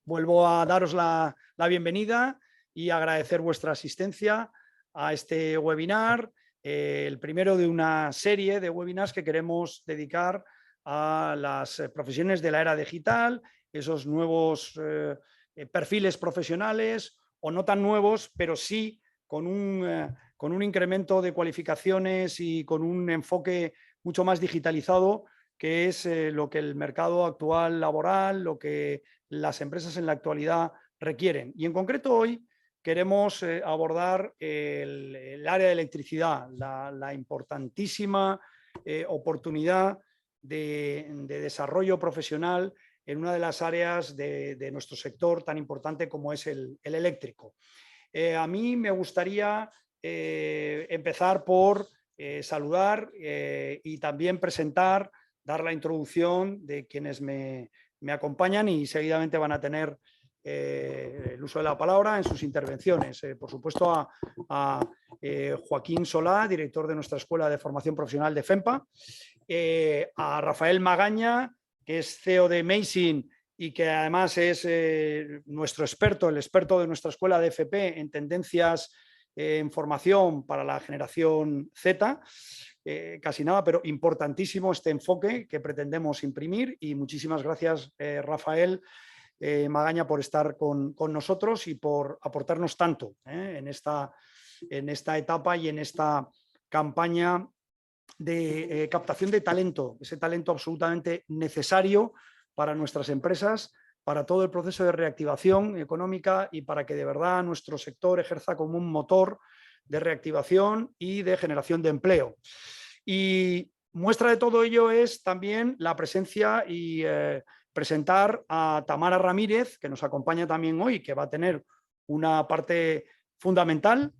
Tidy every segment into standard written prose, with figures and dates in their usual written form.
vuelvo a daros la bienvenida y agradecer vuestra asistencia a este webinar, el primero de una serie de webinars que queremos dedicar a las profesiones de la era digital, esos nuevos perfiles profesionales o no tan nuevos, pero sí con un incremento de cualificaciones y con un enfoque mucho más digitalizado, que es lo que el mercado actual laboral, lo que las empresas en la actualidad requieren. Y en concreto hoy queremos abordar el área de electricidad, la importantísima oportunidad de desarrollo profesional en una de las áreas de nuestro sector tan importante como es el eléctrico. A mí me gustaría empezar por saludar y también presentar, dar la introducción de quienes me acompañan y seguidamente van a tener el uso de la palabra en sus intervenciones. Por supuesto, a Joaquín Solá, director de nuestra Escuela de Formación Profesional de FEMPA, a Rafael Magaña, que es CEO de Amazing y que además es nuestro experto, el experto de nuestra escuela de FP en tendencias en formación para la generación Z. Casi nada, pero importantísimo este enfoque que pretendemos imprimir, y muchísimas gracias, Rafael Magaña, por estar con nosotros y por aportarnos tanto en esta etapa y en esta campaña de captación de talento, ese talento absolutamente necesario para nuestras empresas, para todo el proceso de reactivación económica y para que de verdad nuestro sector ejerza como un motor de reactivación y de generación de empleo. Y muestra de todo ello es también la presencia y presentar a Tamara Ramírez, que nos acompaña también hoy, que va a tener una parte fundamental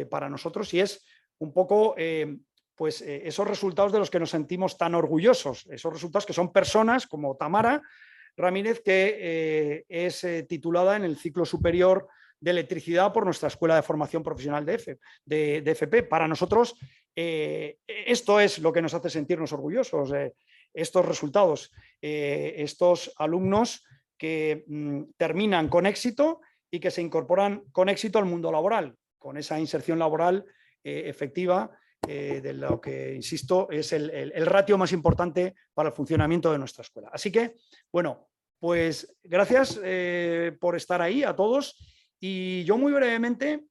para nosotros, y es un poco esos resultados de los que nos sentimos tan orgullosos, esos resultados que son personas como Tamara Ramírez, que es titulada en el ciclo superior de electricidad por nuestra Escuela de Formación Profesional de FP. Para nosotros esto es lo que nos hace sentirnos orgullosos, estos resultados, estos alumnos que terminan con éxito y que se incorporan con éxito al mundo laboral, con esa inserción laboral efectiva, de lo que, insisto, es el ratio más importante para el funcionamiento de nuestra escuela. Así que, bueno, pues gracias por estar ahí a todos, y yo muy brevemente,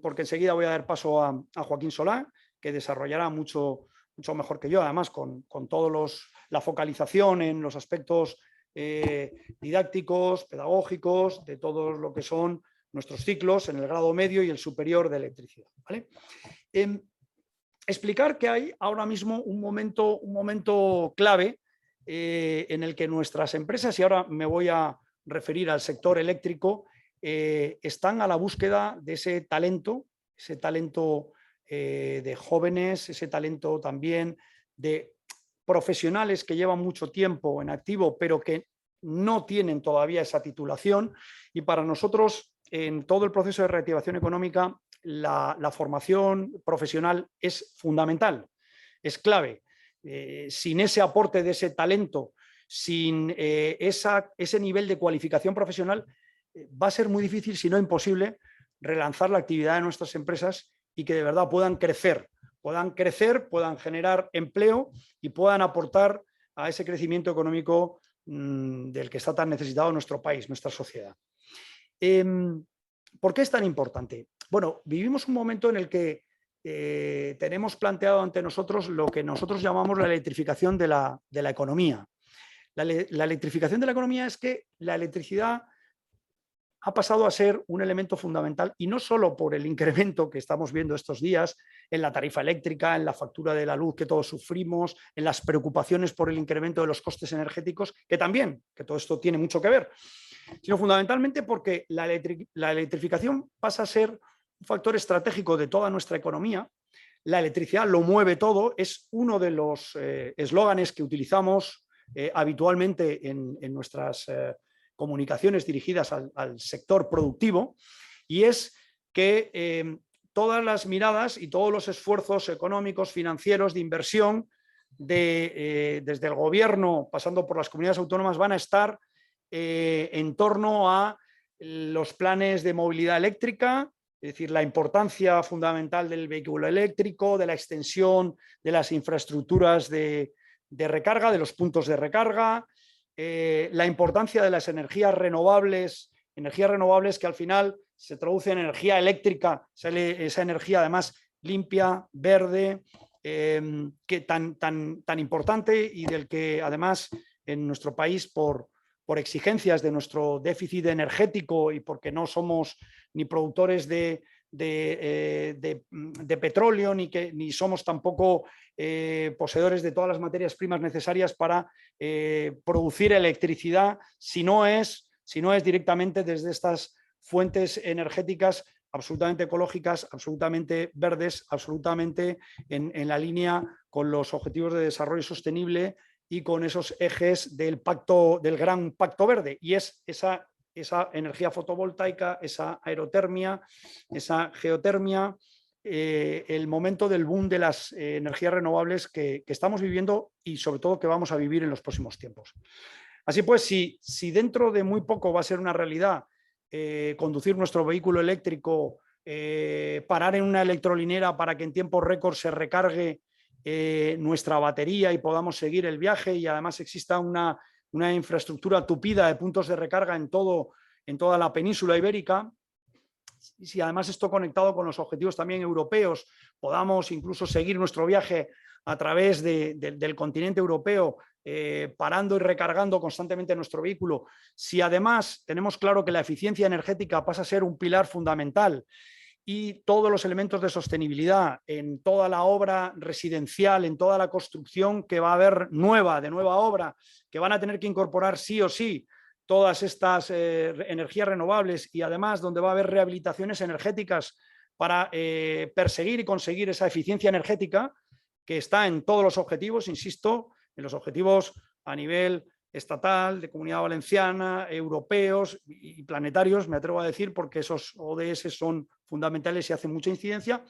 porque enseguida voy a dar paso a Joaquín Solá, que desarrollará mucho mejor que yo, además con todos la focalización en los aspectos didácticos, pedagógicos, de todo lo que son nuestros ciclos en el grado medio y el superior de electricidad, ¿vale? Explicar que hay ahora mismo un momento clave en el que nuestras empresas, y ahora me voy a referir al sector eléctrico, están a la búsqueda de ese talento de jóvenes, ese talento también de profesionales que llevan mucho tiempo en activo, pero que no tienen todavía esa titulación. Y para nosotros, en todo el proceso de reactivación económica, la formación profesional es fundamental, es clave. Sin ese aporte de ese talento, sin ese nivel de cualificación profesional, va a ser muy difícil, si no imposible, relanzar la actividad de nuestras empresas y que de verdad puedan crecer, puedan generar empleo y puedan aportar a ese crecimiento económico del que está tan necesitado nuestro país, nuestra sociedad. ¿Por qué es tan importante? Bueno, vivimos un momento en el que tenemos planteado ante nosotros lo que nosotros llamamos la electrificación de la economía. La electrificación de la economía es que la electricidad ha pasado a ser un elemento fundamental, y no solo por el incremento que estamos viendo estos días en la tarifa eléctrica, en la factura de la luz que todos sufrimos, en las preocupaciones por el incremento de los costes energéticos, que también, que todo esto tiene mucho que ver, sino fundamentalmente porque la electrificación pasa a ser un factor estratégico de toda nuestra economía. La electricidad lo mueve todo, es uno de los eslóganes que utilizamos habitualmente en nuestras comunicaciones dirigidas al sector productivo, y es que todas las miradas y todos los esfuerzos económicos, financieros, de inversión, desde el gobierno, pasando por las comunidades autónomas, van a estar en torno a los planes de movilidad eléctrica, es decir, la importancia fundamental del vehículo eléctrico, de la extensión de las infraestructuras de recarga, de los puntos de recarga, la importancia de las energías renovables que al final se traduce en energía eléctrica, esa energía además limpia, verde, que tan importante y del que además en nuestro país por exigencias de nuestro déficit energético y porque no somos ni productores de petróleo ni somos tampoco poseedores de todas las materias primas necesarias para producir electricidad, si no es directamente desde estas fuentes energéticas absolutamente ecológicas, absolutamente verdes, absolutamente en la línea con los objetivos de desarrollo sostenible y con esos ejes del gran pacto verde. Y es esa energía fotovoltaica, esa aerotermia, esa geotermia, el momento del boom de las energías renovables que estamos viviendo y sobre todo que vamos a vivir en los próximos tiempos. Así pues, si dentro de muy poco va a ser una realidad conducir nuestro vehículo eléctrico, parar en una electrolinera para que en tiempo récord se recargue nuestra batería y podamos seguir el viaje y además exista una infraestructura tupida de puntos de recarga en toda la península ibérica, y si además esto conectado con los objetivos también europeos, podamos incluso seguir nuestro viaje a través del continente europeo, parando y recargando constantemente nuestro vehículo, si además tenemos claro que la eficiencia energética pasa a ser un pilar fundamental y todos los elementos de sostenibilidad en toda la obra residencial, en toda la construcción que va a haber de nueva obra, que van a tener que incorporar sí o sí todas estas energías renovables y además donde va a haber rehabilitaciones energéticas para perseguir y conseguir esa eficiencia energética que está en todos los objetivos, insisto, en los objetivos a nivel estatal, de Comunidad Valenciana, europeos y planetarios, me atrevo a decir, porque esos ODS son fundamentales y hacen mucha incidencia.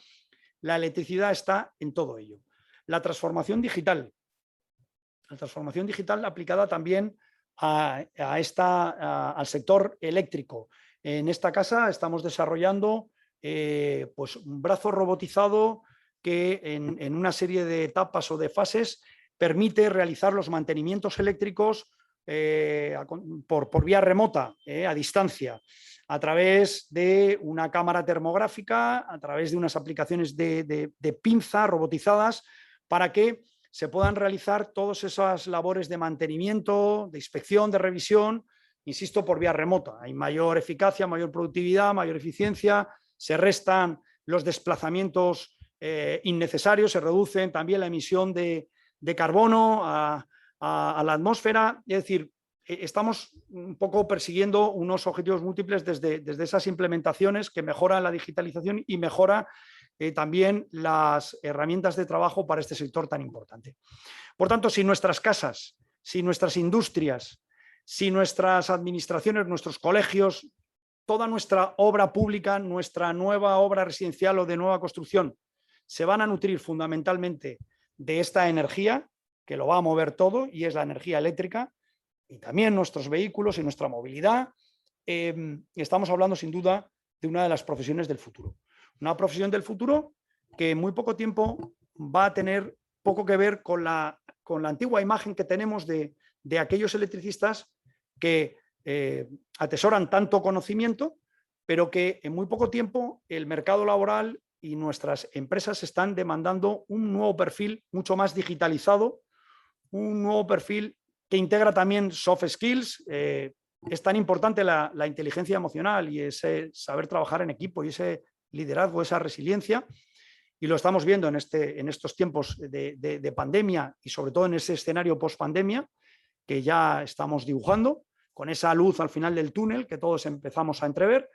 La electricidad está en todo ello. La transformación digital aplicada también al sector eléctrico. En esta casa estamos desarrollando pues un brazo robotizado que en una serie de etapas o de fases permite realizar los mantenimientos eléctricos por vía remota, a distancia, a través de una cámara termográfica, a través de unas aplicaciones de pinza robotizadas para que se puedan realizar todas esas labores de mantenimiento, de inspección, de revisión, insisto, por vía remota. Hay mayor eficacia, mayor productividad, mayor eficiencia, se restan los desplazamientos innecesarios, se reducen también la emisión de carbono a la atmósfera. Es decir, estamos un poco persiguiendo unos objetivos múltiples desde esas implementaciones que mejoran la digitalización y mejora también las herramientas de trabajo para este sector tan importante. Por tanto, si nuestras casas, si nuestras industrias, si nuestras administraciones, nuestros colegios, toda nuestra obra pública, nuestra nueva obra residencial o de nueva construcción, se van a nutrir fundamentalmente de esta energía, que lo va a mover todo, y es la energía eléctrica, y también nuestros vehículos y nuestra movilidad, estamos hablando sin duda de una de las profesiones del futuro. Una profesión del futuro que en muy poco tiempo va a tener poco que ver con la antigua imagen que tenemos de aquellos electricistas que atesoran tanto conocimiento, pero que en muy poco tiempo el mercado laboral y nuestras empresas están demandando un nuevo perfil mucho más digitalizado, un nuevo perfil que integra también soft skills. Es tan importante la inteligencia emocional y ese saber trabajar en equipo y ese liderazgo, esa resiliencia, y lo estamos viendo en estos tiempos de pandemia y sobre todo en ese escenario post-pandemia que ya estamos dibujando, con esa luz al final del túnel que todos empezamos a entrever.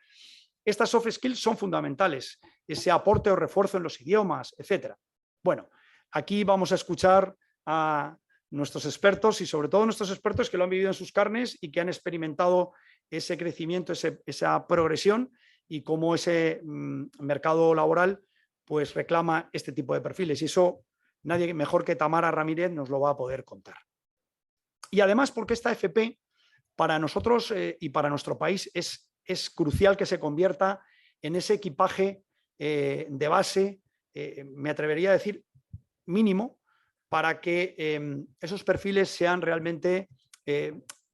Estas soft skills son fundamentales, ese aporte o refuerzo en los idiomas, etc. Bueno, aquí vamos a escuchar a nuestros expertos y sobre todo nuestros expertos que lo han vivido en sus carnes y que han experimentado ese crecimiento, esa progresión y cómo ese mercado laboral pues reclama este tipo de perfiles. Y eso nadie mejor que Tamara Ramírez nos lo va a poder contar. Y además porque esta FP para nosotros y para nuestro país es crucial que se convierta en ese equipaje de base, me atrevería a decir mínimo, para que esos perfiles sean realmente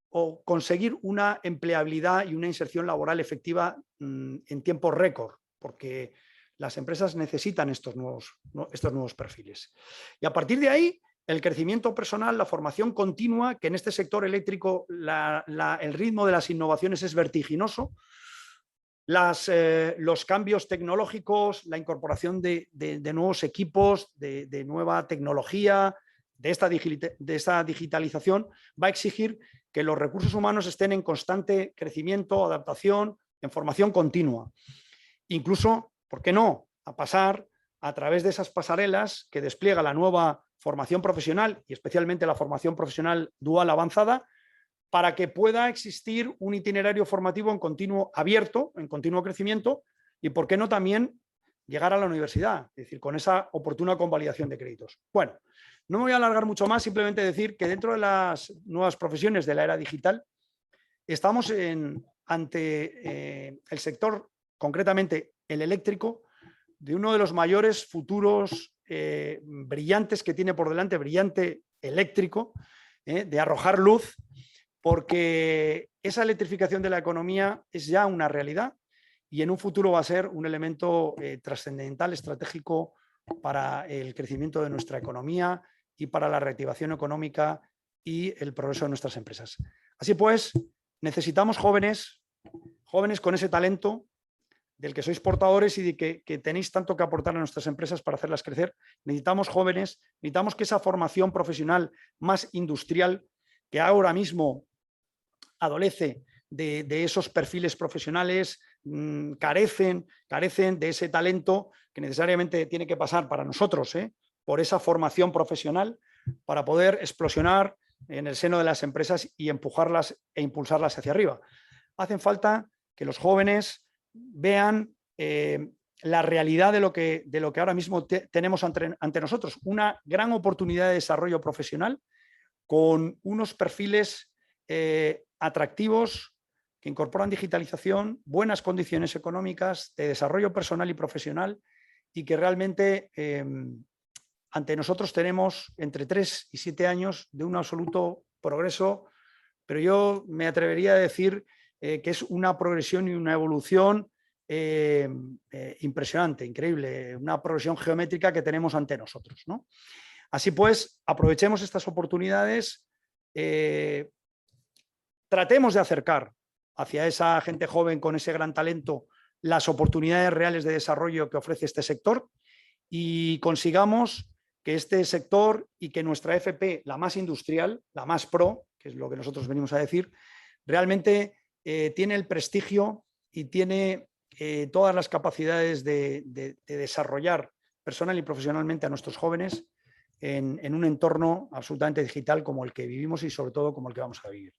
o conseguir una empleabilidad y una inserción laboral efectiva en tiempo récord, porque las empresas necesitan estos nuevos perfiles. Y a partir de ahí, el crecimiento personal, la formación continua, que en este sector eléctrico el ritmo de las innovaciones es vertiginoso, los cambios tecnológicos, la incorporación de nuevos equipos, de nueva tecnología, de esta digitalización, va a exigir que los recursos humanos estén en constante crecimiento, adaptación, en formación continua. Incluso, ¿por qué no?, a pasar a través de esas pasarelas que despliega la nueva formación profesional y especialmente la formación profesional dual avanzada, para que pueda existir un itinerario formativo en continuo abierto, en continuo crecimiento, y por qué no también llegar a la universidad, es decir, con esa oportuna convalidación de créditos. Bueno, no me voy a alargar mucho más, simplemente decir que dentro de las nuevas profesiones de la era digital estamos ante el sector, concretamente el eléctrico, de uno de los mayores futuros brillantes que tiene por delante, brillante eléctrico, de arrojar luz, porque esa electrificación de la economía es ya una realidad y en un futuro va a ser un elemento trascendental, estratégico para el crecimiento de nuestra economía y para la reactivación económica y el progreso de nuestras empresas. Así pues, necesitamos jóvenes con ese talento del que sois portadores y de que tenéis tanto que aportar a nuestras empresas para hacerlas crecer. Necesitamos jóvenes, necesitamos que esa formación profesional más industrial, que ahora mismo adolece de esos perfiles profesionales, carecen de ese talento que necesariamente tiene que pasar para nosotros, por esa formación profesional para poder explosionar en el seno de las empresas y empujarlas e impulsarlas hacia arriba. Hacen falta que los jóvenes vean la realidad de lo que ahora mismo tenemos ante nosotros, una gran oportunidad de desarrollo profesional con unos perfiles atractivos que incorporan digitalización, buenas condiciones económicas, de desarrollo personal y profesional, y que realmente ante nosotros tenemos entre 3 y 7 años de un absoluto progreso, pero yo me atrevería a decir que es una progresión y una evolución impresionante, increíble, una progresión geométrica que tenemos ante nosotros, ¿no? Así pues, aprovechemos estas oportunidades, tratemos de acercar hacia esa gente joven con ese gran talento las oportunidades reales de desarrollo que ofrece este sector y consigamos que este sector y que nuestra FP, la más industrial, la más pro, que es lo que nosotros venimos a decir, realmente tiene el prestigio y tiene todas las capacidades de desarrollar personal y profesionalmente a nuestros jóvenes en un entorno absolutamente digital como el que vivimos y sobre todo como el que vamos a vivir.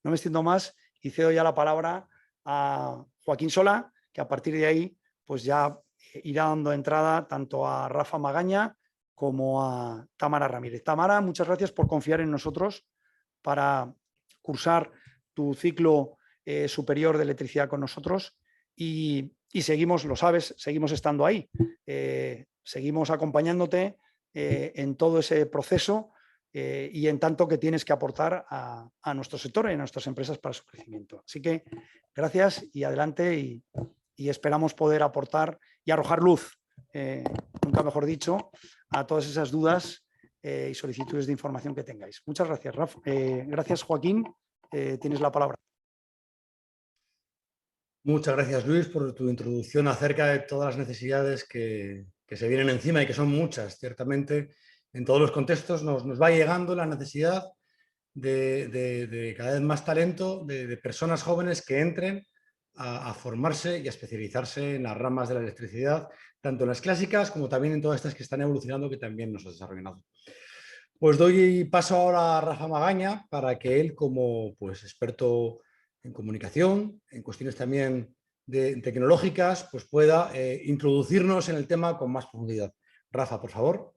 No me extiendo más y cedo ya la palabra a Joaquín Solá, que a partir de ahí pues ya irá dando entrada tanto a Rafa Magaña como a Tamara Ramírez. Tamara, muchas gracias por confiar en nosotros para cursar tu ciclo superior de electricidad con nosotros y seguimos, lo sabes, seguimos estando ahí, seguimos acompañándote en todo ese proceso y en tanto que tienes que aportar a nuestro sector y a nuestras empresas para su crecimiento. Así que gracias y adelante y esperamos poder aportar y arrojar luz, nunca mejor dicho, a todas esas dudas y solicitudes de información que tengáis. Muchas gracias, Rafa. Gracias, Joaquín. Tienes la palabra. Muchas gracias, Luis, por tu introducción acerca de todas las necesidades que se vienen encima y que son muchas. Ciertamente, en todos los contextos nos va llegando la necesidad de cada vez más talento, de personas jóvenes que entren a formarse y a especializarse en las ramas de la electricidad, tanto en las clásicas como también en todas estas que están evolucionando, que también nos ha desarrollado. Pues doy paso ahora a Rafa Magaña para que él, como pues, experto en comunicación, en cuestiones también tecnológicas, pues pueda introducirnos en el tema con más profundidad. Rafa, por favor.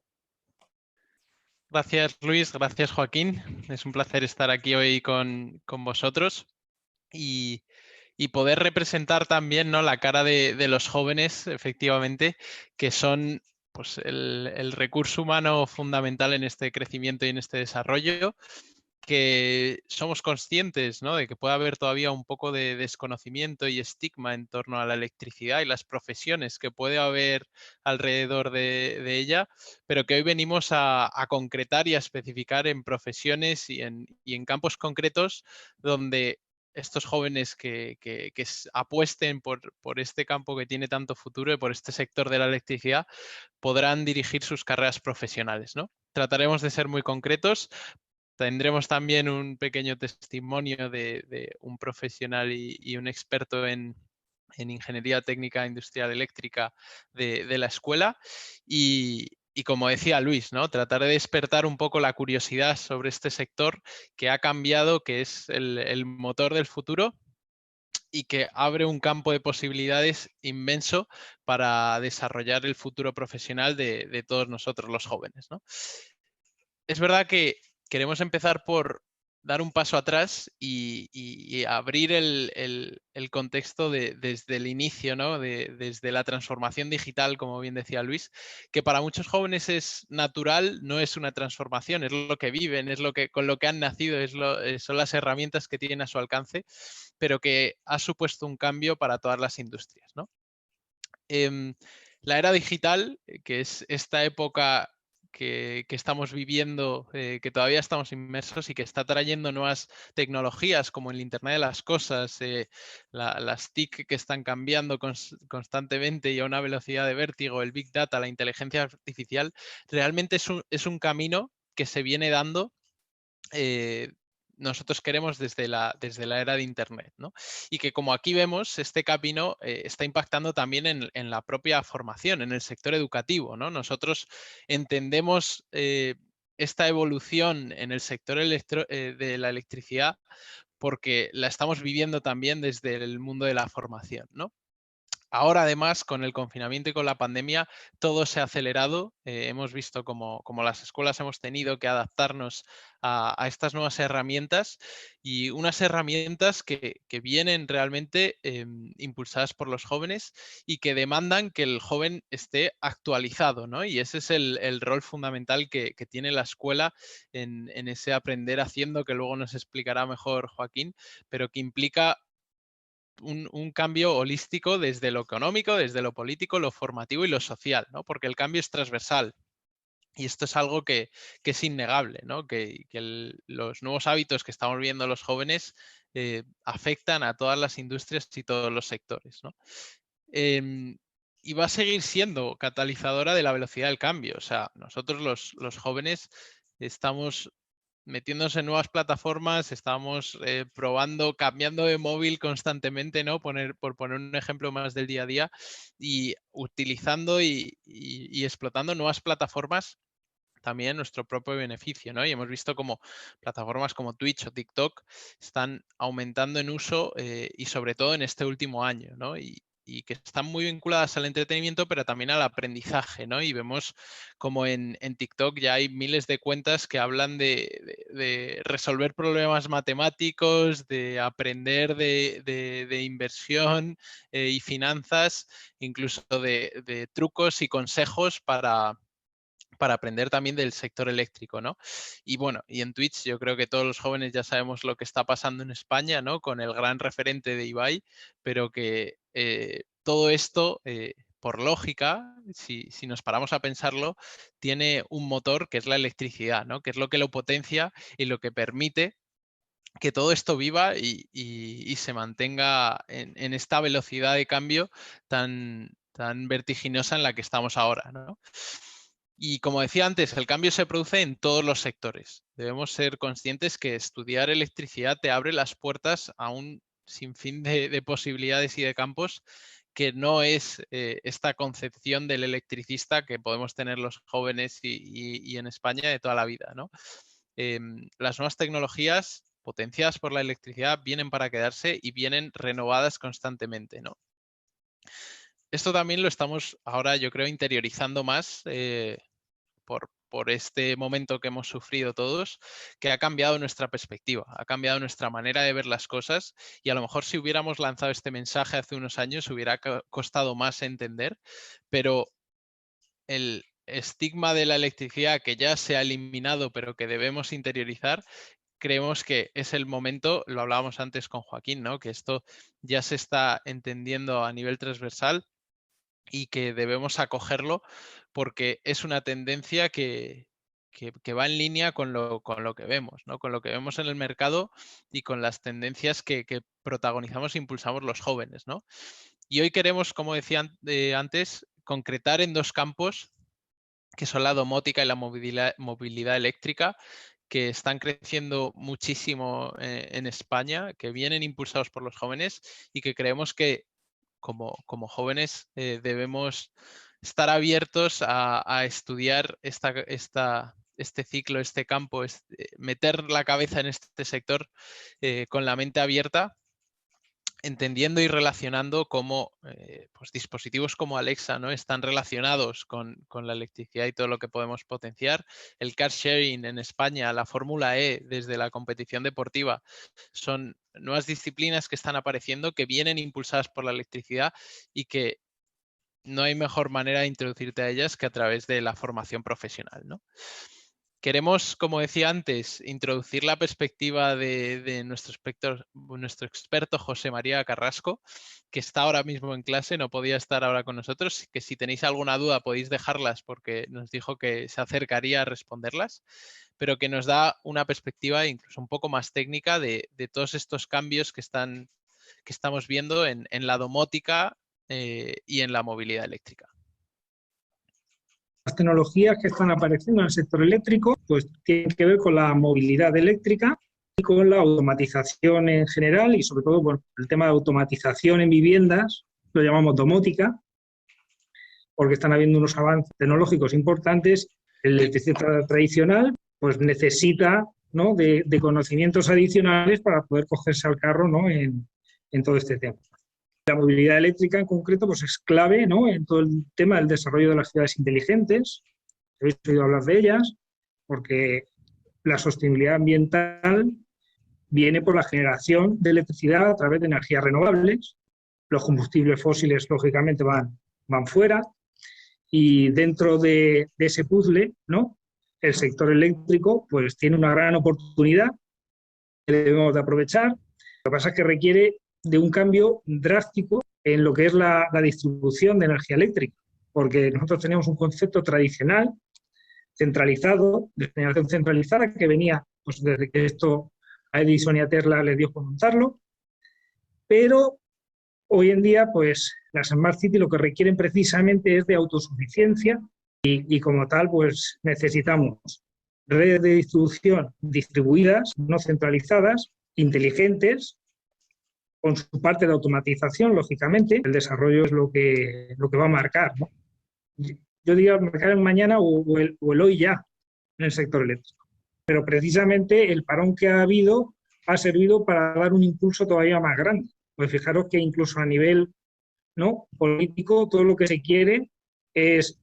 Gracias, Luis. Gracias, Joaquín. Es un placer estar aquí hoy con vosotros y, y poder representar también, ¿no?, la cara de los jóvenes, efectivamente, que son pues, el recurso humano fundamental en este crecimiento y en este desarrollo, que somos conscientes, ¿no?, de que puede haber todavía un poco de desconocimiento y estigma en torno a la electricidad y las profesiones que puede haber alrededor de ella, pero que hoy venimos a concretar y a especificar en profesiones y en campos concretos donde estos jóvenes que apuesten por este campo que tiene tanto futuro y por este sector de la electricidad podrán dirigir sus carreras profesionales, ¿no? Trataremos de ser muy concretos. Tendremos también un pequeño testimonio de un profesional y un experto en ingeniería técnica industrial eléctrica de la escuela. Y como decía Luis, ¿no?, tratar de despertar un poco la curiosidad sobre este sector que ha cambiado, que es el motor del futuro y que abre un campo de posibilidades inmenso para desarrollar el futuro profesional de todos nosotros los jóvenes, ¿no? Es verdad que queremos empezar por dar un paso atrás y abrir el contexto desde el inicio, ¿no?, desde la transformación digital, como bien decía Luis, que para muchos jóvenes es natural, no es una transformación, es lo que viven, es con lo que han nacido, son las herramientas que tienen a su alcance, pero que ha supuesto un cambio para todas las industrias, ¿no? La era digital, que es esta época que estamos viviendo, que todavía estamos inmersos y que está trayendo nuevas tecnologías como el Internet de las Cosas, las TIC que están cambiando constantemente y a una velocidad de vértigo, el Big Data, la inteligencia artificial, realmente es un camino que se viene dando. Nosotros queremos desde la era de Internet, ¿no? Y que, como aquí vemos, este camino está impactando también en la propia formación, en el sector educativo, ¿no? Nosotros entendemos esta evolución en el sector de la electricidad porque la estamos viviendo también desde el mundo de la formación, ¿no? Ahora, además, con el confinamiento y con la pandemia, todo se ha acelerado. Hemos visto como las escuelas hemos tenido que adaptarnos a estas nuevas herramientas y unas herramientas que vienen realmente impulsadas por los jóvenes y que demandan que el joven esté actualizado, ¿no? Y ese es el rol fundamental que tiene la escuela en ese aprender haciendo, que luego nos explicará mejor Joaquín, pero que implica un cambio holístico desde lo económico, desde lo político, lo formativo y lo social, ¿no? Porque el cambio es transversal. Y esto es algo que es innegable, ¿no? Que los nuevos hábitos que estamos viendo los jóvenes afectan a todas las industrias y todos los sectores, ¿no? Y va a seguir siendo catalizadora de la velocidad del cambio. O sea, nosotros los jóvenes estamos metiéndonos en nuevas plataformas, estamos probando, cambiando de móvil constantemente, ¿no? Por poner un ejemplo más del día a día, y utilizando y explotando nuevas plataformas también en nuestro propio beneficio, ¿no? Y hemos visto como plataformas como Twitch o TikTok están aumentando en uso y sobre todo en este último año, ¿no? Y que están muy vinculadas al entretenimiento, pero también al aprendizaje, ¿no? Y vemos como en TikTok ya hay miles de cuentas que hablan de resolver problemas matemáticos, de aprender de inversión y finanzas, incluso de trucos y consejos para aprender también del sector eléctrico, ¿no? Y bueno, y en Twitch yo creo que todos los jóvenes ya sabemos lo que está pasando en España, ¿no? Con el gran referente de Ibai, pero que todo esto, por lógica, si nos paramos a pensarlo, tiene un motor que es la electricidad, ¿no? Que es lo que lo potencia y lo que permite que todo esto viva y se mantenga en esta velocidad de cambio tan vertiginosa en la que estamos ahora, ¿no? Y como decía antes, el cambio se produce en todos los sectores. Debemos ser conscientes que estudiar electricidad te abre las puertas a un sinfín de posibilidades y de campos que no es esta concepción del electricista que podemos tener los jóvenes y en España de toda la vida, ¿no? Las nuevas tecnologías potenciadas por la electricidad vienen para quedarse y vienen renovadas constantemente, ¿no? Esto también lo estamos ahora, yo creo, interiorizando más por este momento que hemos sufrido todos, que ha cambiado nuestra perspectiva, ha cambiado nuestra manera de ver las cosas, y a lo mejor si hubiéramos lanzado este mensaje hace unos años hubiera costado más entender, pero el estigma de la electricidad que ya se ha eliminado pero que debemos interiorizar, creemos que es el momento, lo hablábamos antes con Joaquín, ¿no? Que esto ya se está entendiendo a nivel transversal y que debemos acogerlo porque es una tendencia que va en línea con lo que vemos, ¿no? Con lo que vemos en el mercado y con las tendencias que protagonizamos e impulsamos los jóvenes, ¿no? Y hoy queremos, como decía antes, concretar en 2 campos que son la domótica y la movilidad eléctrica, que están creciendo muchísimo en España, que vienen impulsados por los jóvenes y que creemos que como jóvenes debemos estar abiertos a estudiar este ciclo, este campo, meter la cabeza en este sector con la mente abierta, entendiendo y relacionando cómo pues dispositivos como Alexa, ¿no? Están relacionados con la electricidad y todo lo que podemos potenciar. El car sharing en España, la Fórmula E desde la competición deportiva, son nuevas disciplinas que están apareciendo, que vienen impulsadas por la electricidad y que no hay mejor manera de introducirte a ellas que a través de la formación profesional, ¿no? Queremos, como decía antes, introducir la perspectiva de nuestro experto José María Carrasco, que está ahora mismo en clase, no podía estar ahora con nosotros, que si tenéis alguna duda podéis dejarlas porque nos dijo que se acercaría a responderlas, pero que nos da una perspectiva incluso un poco más técnica de todos estos cambios que estamos viendo en la domótica y en la movilidad eléctrica. Las tecnologías que están apareciendo en el sector eléctrico pues tienen que ver con la movilidad eléctrica y con la automatización en general y sobre todo por el tema de automatización en viviendas, lo llamamos domótica, porque están habiendo unos avances tecnológicos importantes. El electricista tradicional pues necesita, ¿no?, de conocimientos adicionales para poder cogerse al carro, ¿no?, en todo este tema. La movilidad eléctrica en concreto pues es clave, ¿no?, en todo el tema del desarrollo de las ciudades inteligentes. Habéis oído hablar de ellas, porque la sostenibilidad ambiental viene por la generación de electricidad a través de energías renovables. Los combustibles fósiles, lógicamente, van fuera. Y dentro de ese puzzle, ¿no?, el sector eléctrico pues tiene una gran oportunidad que debemos de aprovechar. Lo que pasa es que requiere de un cambio drástico en lo que es la distribución de energía eléctrica, porque nosotros teníamos un concepto tradicional, centralizado, de generación centralizada, que venía pues, desde que esto a Edison y a Tesla les dio por montarlo, pero hoy en día pues las Smart City lo que requieren precisamente es de autosuficiencia y como tal pues necesitamos redes de distribución distribuidas, no centralizadas, inteligentes, con su parte de automatización, lógicamente. El desarrollo es lo que va a marcar, ¿no? Yo diría marcar el mañana o el hoy ya en el sector eléctrico. Pero precisamente el parón que ha habido ha servido para dar un impulso todavía más grande. Pues fijaros que incluso a nivel, ¿no?, político, todo lo que se quiere es,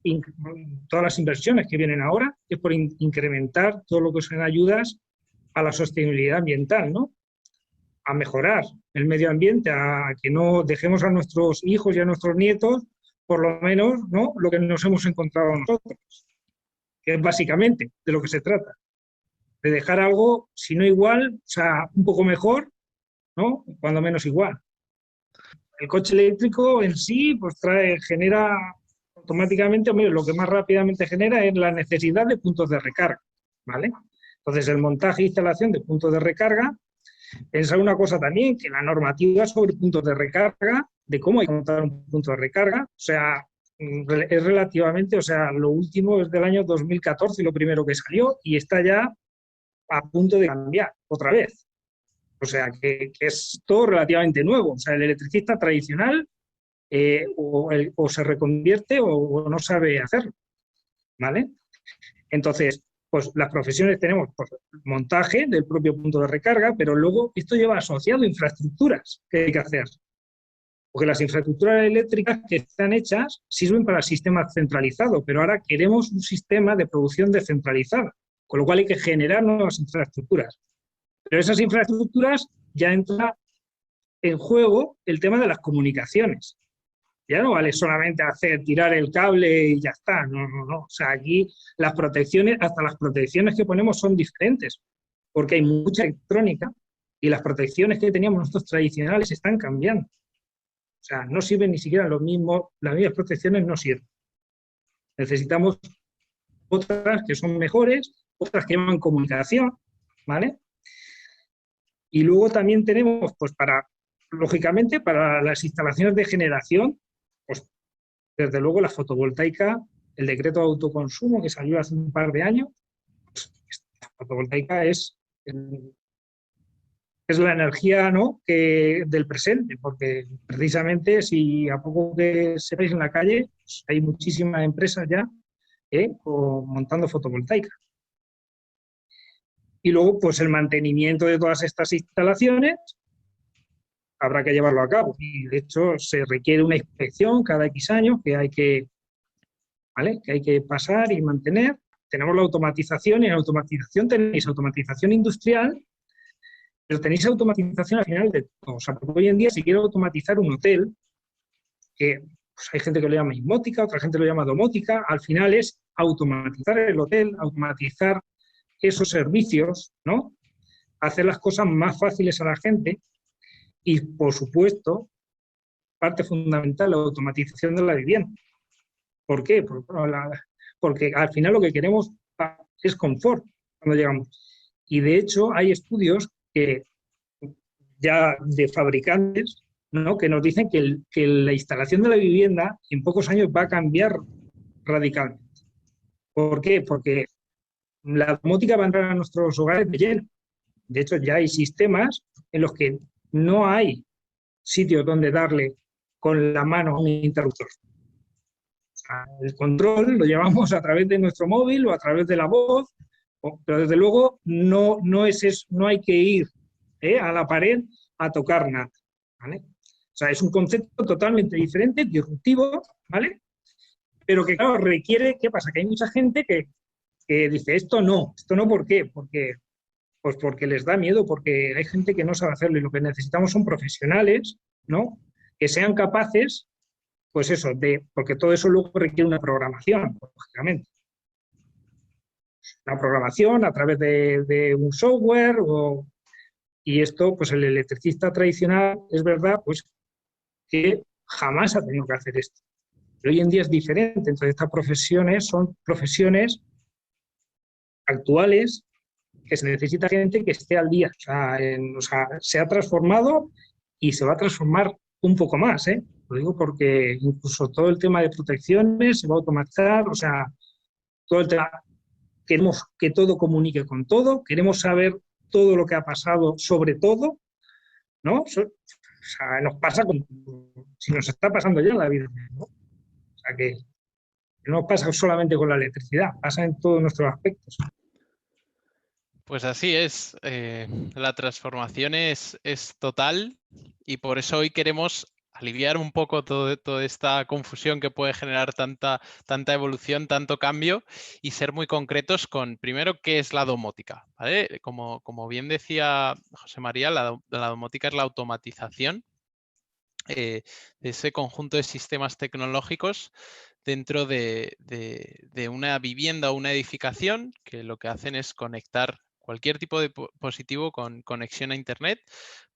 todas las inversiones que vienen ahora, es por incrementar todo lo que son ayudas a la sostenibilidad ambiental, ¿no?, a mejorar el medio ambiente, a que no dejemos a nuestros hijos y a nuestros nietos, por lo menos, ¿no?, lo que nos hemos encontrado nosotros, que es básicamente de lo que se trata, de dejar algo, si no igual, o sea, un poco mejor, ¿no?, cuando menos igual. El coche eléctrico en sí, pues genera automáticamente, lo que más rápidamente genera es la necesidad de puntos de recarga, ¿vale? Entonces, el montaje e instalación de puntos de recarga. Pensar una cosa también, que la normativa sobre puntos de recarga, de cómo hay que montar un punto de recarga, o sea, es relativamente, o sea, lo último es del año 2014, lo primero que salió, y está ya a punto de cambiar otra vez. O sea, que es todo relativamente nuevo. O sea, el electricista tradicional o se reconvierte o no sabe hacerlo, ¿vale? Entonces, pues las profesiones tenemos pues, montaje del propio punto de recarga, pero luego esto lleva asociado infraestructuras que hay que hacer. Porque las infraestructuras eléctricas que están hechas sirven para el sistema centralizado, pero ahora queremos un sistema de producción descentralizada, con lo cual hay que generar nuevas infraestructuras. Pero esas infraestructuras ya entra en juego el tema de las comunicaciones. Ya no vale solamente tirar el cable y ya está. No, no, no. O sea, aquí las protecciones, hasta las protecciones que ponemos son diferentes, porque hay mucha electrónica y las protecciones que teníamos nosotros tradicionales están cambiando. O sea, no sirven ni siquiera lo mismo, las mismas protecciones no sirven. Necesitamos otras que son mejores, otras que llevan comunicación, ¿vale? Y luego también tenemos, pues lógicamente, para las instalaciones de generación, pues desde luego la fotovoltaica, el decreto de autoconsumo que salió hace un par de años, pues, la fotovoltaica es la energía, ¿no?, del presente, porque precisamente si a poco que sepáis en la calle, pues hay muchísimas empresas ya montando fotovoltaica. Y luego, pues el mantenimiento de todas estas instalaciones habrá que llevarlo a cabo. Y de hecho se requiere una inspección cada X años que hay que pasar y mantener. Tenemos la automatización, y en la automatización tenéis automatización industrial, pero tenéis automatización al final de todo. O sea, porque hoy en día, si quiero automatizar un hotel, que pues hay gente que lo llama inmótica, otra gente lo llama domótica, al final es automatizar el hotel, automatizar esos servicios, ¿no? Hacer las cosas más fáciles a la gente y, por supuesto, parte fundamental, la automatización de la vivienda. ¿Por qué? Porque al final lo que queremos es confort cuando llegamos. Y de hecho hay estudios ya de fabricantes, ¿no?, que nos dicen que la instalación de la vivienda en pocos años va a cambiar radicalmente. ¿Por qué? Porque la domótica va a entrar a nuestros hogares de lleno. De hecho, ya hay sistemas en los que no hay sitios donde darle con la mano a un interruptor. O sea, el control lo llevamos a través de nuestro móvil o a través de la voz, pero desde luego no hay que ir a la pared a tocar nada, ¿vale? O sea, es un concepto totalmente diferente, disruptivo, ¿vale? Pero que, claro, requiere, ¿qué pasa? Que hay mucha gente que dice, esto no, ¿por qué? Pues porque les da miedo, porque hay gente que no sabe hacerlo y lo que necesitamos son profesionales, ¿no?, que sean capaces, pues eso, porque todo eso luego requiere una programación, lógicamente. Una programación a través de un software y esto, pues el electricista tradicional, es verdad, pues que jamás ha tenido que hacer esto. Pero hoy en día es diferente, entonces estas profesiones son profesiones actuales que se necesita gente que esté al día. O sea, se ha transformado y se va a transformar un poco más, ¿eh? Lo digo porque incluso todo el tema de protecciones se va a automatizar, o sea, todo el tema, queremos que todo comunique con todo, queremos saber todo lo que ha pasado sobre todo, ¿no? O sea, nos pasa si nos está pasando ya en la vida, ¿no? O sea, que no pasa solamente con la electricidad, pasa en todos nuestros aspectos. Pues así es, la transformación es total y por eso hoy queremos aliviar un poco toda esta confusión que puede generar tanta evolución, tanto cambio y ser muy concretos con, primero, qué es la domótica, ¿vale? Como bien decía José María, la domótica es la automatización de ese conjunto de sistemas tecnológicos dentro de una vivienda o una edificación que lo que hacen es conectar cualquier tipo de dispositivo con conexión a Internet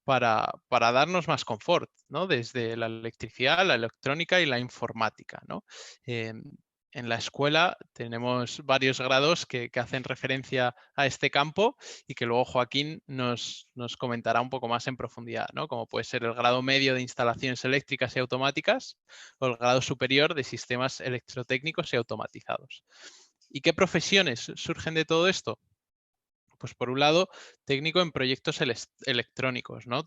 para darnos más confort, ¿no? Desde la electricidad, la electrónica y la informática, ¿no? En la escuela tenemos varios grados que hacen referencia a este campo y que luego Joaquín nos comentará un poco más en profundidad, ¿no? Como puede ser el grado medio de instalaciones eléctricas y automáticas o el grado superior de sistemas electrotécnicos y automatizados. ¿Y qué profesiones surgen de todo esto? Pues por un lado, técnico en proyectos electrónicos, ¿no?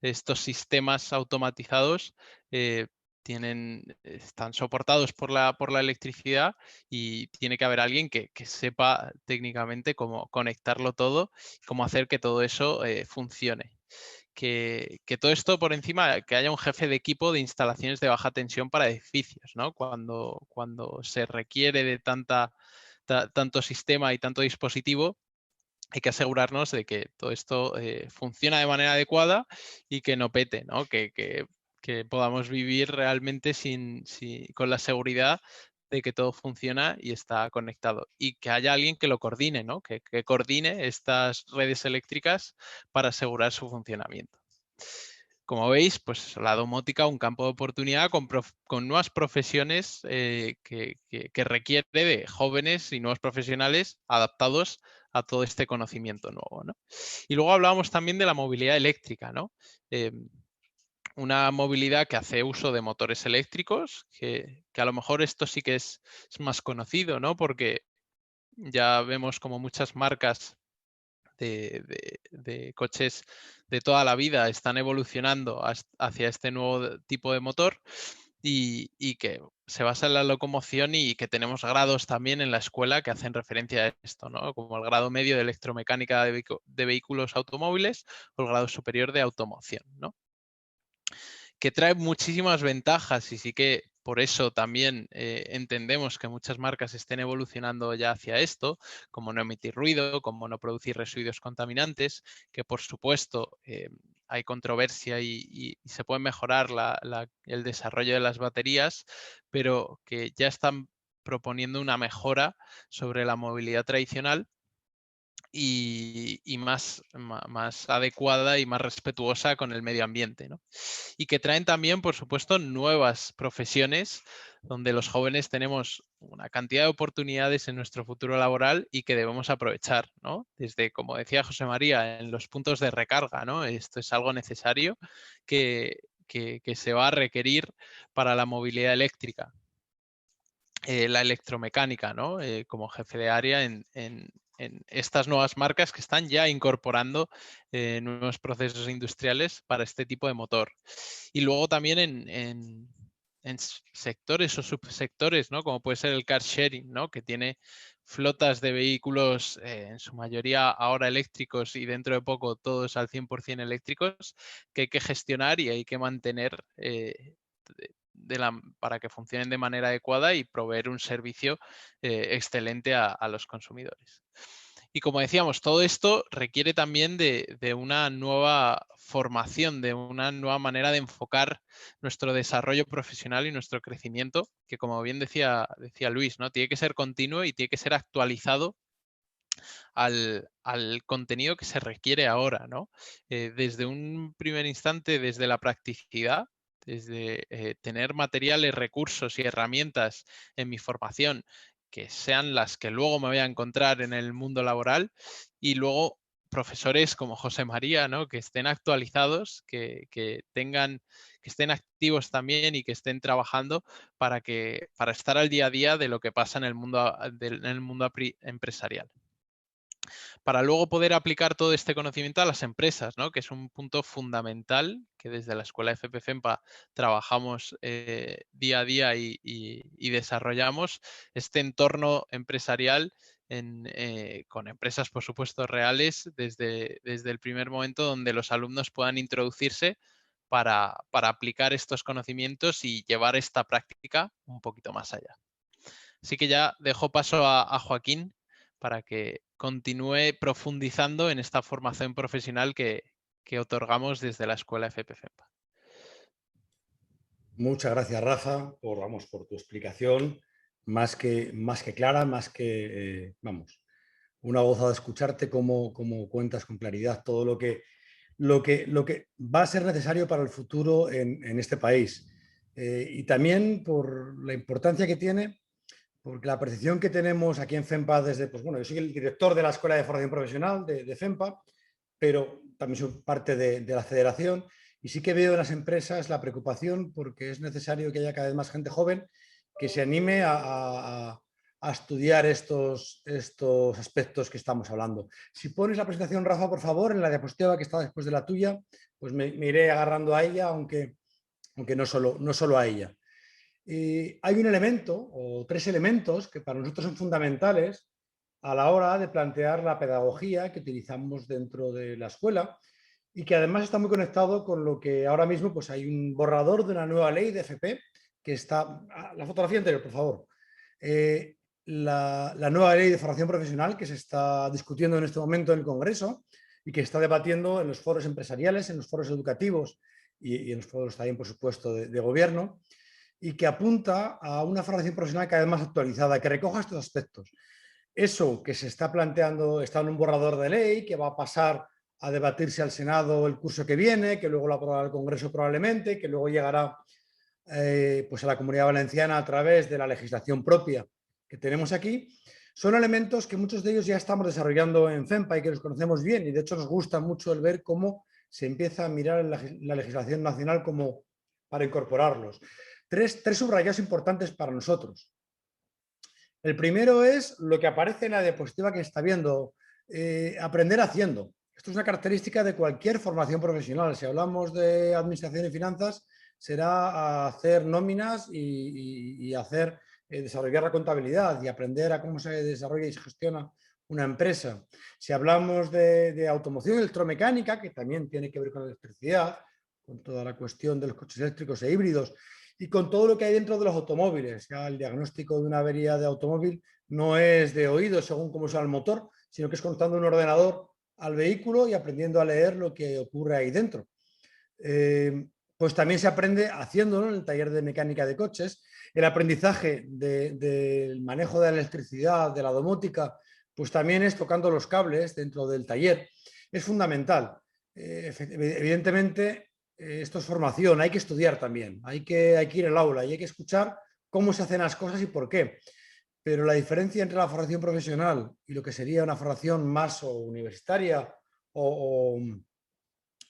Estos sistemas automatizados están soportados por la electricidad y tiene que haber alguien que sepa técnicamente cómo conectarlo todo, cómo hacer que todo eso funcione. que todo esto por encima, que haya un jefe de equipo de instalaciones de baja tensión para edificios, ¿no? Cuando se requiere de tanto sistema y tanto dispositivo, hay que asegurarnos de que todo esto funciona de manera adecuada y que no pete, ¿no? Que podamos vivir realmente con la seguridad de que todo funciona y está conectado. Y que haya alguien que lo coordine, ¿no? Que coordine estas redes eléctricas para asegurar su funcionamiento. Como veis, pues la domótica, un campo de oportunidad con nuevas profesiones que requiere de jóvenes y nuevos profesionales adaptados a todo este conocimiento nuevo, ¿no? Y luego hablábamos también de la movilidad eléctrica, ¿no? Una movilidad que hace uso de motores eléctricos, que a lo mejor esto sí que es más conocido, ¿no? Porque ya vemos como muchas marcas de coches de toda la vida están evolucionando hacia este nuevo tipo de motor y que se basa en la locomoción y que tenemos grados también en la escuela que hacen referencia a esto, ¿no? Como el grado medio de electromecánica de vehículos automóviles o el grado superior de automoción, ¿no? Que trae muchísimas ventajas y sí que por eso también entendemos que muchas marcas estén evolucionando ya hacia esto, como no emitir ruido, como no producir residuos contaminantes, que por supuesto hay controversia y se puede mejorar el desarrollo de las baterías, pero que ya están proponiendo una mejora sobre la movilidad tradicional y más adecuada y más respetuosa con el medio ambiente, ¿no? Y que traen también, por supuesto, nuevas profesiones donde los jóvenes tenemos una cantidad de oportunidades en nuestro futuro laboral y que debemos aprovechar, ¿no? Desde, como decía José María, en los puntos de recarga, ¿no? Esto es algo necesario que se va a requerir para la movilidad eléctrica. La electromecánica, ¿no? Como jefe de área en estas nuevas marcas que están ya incorporando nuevos procesos industriales para este tipo de motor. Y luego también en sectores o subsectores, ¿no? Como puede ser el car sharing, ¿no? Que tiene flotas de vehículos en su mayoría ahora eléctricos y dentro de poco todos al 100% eléctricos, que hay que gestionar y hay que mantener para que funcionen de manera adecuada y proveer un servicio excelente a los consumidores. Y como decíamos, todo esto requiere también de una nueva formación, de una nueva manera de enfocar nuestro desarrollo profesional y nuestro crecimiento, que como bien decía Luis, ¿no? Tiene que ser continuo y tiene que ser actualizado al contenido que se requiere ahora, ¿no? Desde un primer instante, desde la practicidad, desde tener materiales, recursos y herramientas en mi formación que sean las que luego me voy a encontrar en el mundo laboral y luego profesores como José María, ¿no? Que estén actualizados, que estén activos también y que estén trabajando para estar al día a día de lo que pasa en el mundo empresarial. Para luego poder aplicar todo este conocimiento a las empresas, ¿no? Que es un punto fundamental que desde la Escuela FP-FEMPA trabajamos día a día y desarrollamos este entorno empresarial con empresas, por supuesto, reales desde el primer momento donde los alumnos puedan introducirse para aplicar estos conocimientos y llevar esta práctica un poquito más allá. Así que ya dejo paso a Joaquín para que continúe profundizando en esta formación profesional que otorgamos desde la Escuela FP-FEMPA. Muchas gracias, Rafa, por tu explicación, más que clara, una gozada escucharte cómo cuentas con claridad todo lo que va a ser necesario para el futuro en este país. Y también por la importancia que tiene, porque la percepción que tenemos aquí en FEMPA yo soy el director de la Escuela de Formación Profesional de FEMPA, pero también soy parte de la federación y sí que veo en las empresas la preocupación porque es necesario que haya cada vez más gente joven que se anime a estudiar estos aspectos que estamos hablando. Si pones la presentación, Rafa, por favor, en la diapositiva que está después de la tuya, pues me iré agarrando a ella, aunque no solo a ella. Hay un elemento o tres elementos que para nosotros son fundamentales a la hora de plantear la pedagogía que utilizamos dentro de la escuela y que además está muy conectado con lo que ahora mismo pues hay un borrador de una nueva ley de FP que está... La fotografía anterior, por favor. La nueva ley de formación profesional que se está discutiendo en este momento en el Congreso y que está debatiendo en los foros empresariales, en los foros educativos y en los foros también, por supuesto, de gobierno, y que apunta a una formación profesional cada vez más actualizada, que recoja estos aspectos. Eso que se está planteando está en un borrador de ley que va a pasar a debatirse al Senado el curso que viene, que luego lo aprobará el Congreso probablemente, que luego llegará pues a la Comunidad Valenciana a través de la legislación propia que tenemos aquí. Son elementos que muchos de ellos ya estamos desarrollando en FEMPA y que los conocemos bien, y de hecho nos gusta mucho el ver cómo se empieza a mirar la legislación nacional como para incorporarlos. Tres subrayados importantes para nosotros. El primero es lo que aparece en la diapositiva que está viendo, aprender haciendo. Esto es una característica de cualquier formación profesional. Si hablamos de administración y finanzas, será hacer nóminas y hacer, desarrollar la contabilidad y aprender a cómo se desarrolla y se gestiona una empresa. Si hablamos de automoción electromecánica, que también tiene que ver con la electricidad, con toda la cuestión de los coches eléctricos e híbridos, y con todo lo que hay dentro de los automóviles. Ya el diagnóstico de una avería de automóvil no es de oído según cómo sea el motor, sino que es conectando un ordenador al vehículo y aprendiendo a leer lo que ocurre ahí dentro. Pues también se aprende haciéndolo en el taller de mecánica de coches. El aprendizaje del manejo de la electricidad, de la domótica, pues también es tocando los cables dentro del taller. Es fundamental. Evidentemente, esto es formación, hay que estudiar también, hay que ir al aula y hay que escuchar cómo se hacen las cosas y por qué. Pero la diferencia entre la formación profesional y lo que sería una formación más o universitaria o